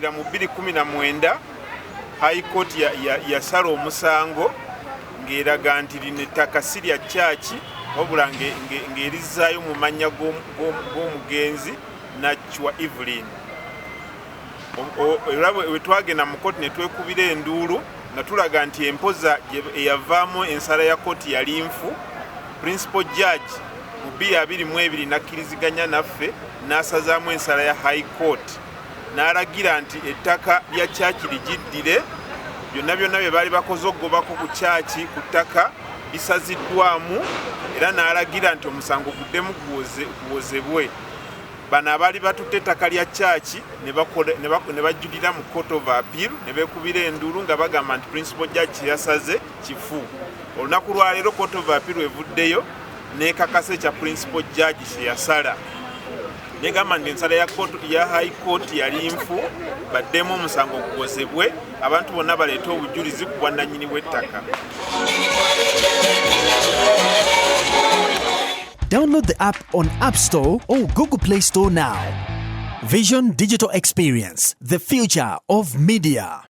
kujjukira mu 2019 High Court yasala omusango ng'eraga nti lino ettaka si lya kyaki wabula ng'erizzaayo mu mannya g'omugenzi Nachwa Evelyn. Era bwe twagenda mu kkooti ne twekubira enduulu nga tulaga nti empoza eyavaamu ensala ya kkooti yali nfu. Principal Judge mu 2022 nakkiriziganya naffe n'asazaamu ensala ya High Court n'alagira nti ettaka lya kyaki ligiddire. Byonna bye baali bakoze okugobako ku kyaki ku ttaka bisaziddwamu era n'alagira nti omusango guddemu guwozebwe. Bano abaali batutte ettaka lya kyaki ne bajjulira mu Court of Appeal ne beekubira enduulu nga bagamba nti Principal Judge kyeyasaze kifu. Olunaku lwa leero Court of Appeal evuddeyo n'ekakasa ekya Principal Judge kyeyasala negamba nti ensala ya High Court yali nfu baddemu omusango guwozebwe abantu bonna baleeta obujulizi ku bwannannyini bw'ettaka. Download the app on App Store or Google Play Store now. Vision Digital Experience, the future of media.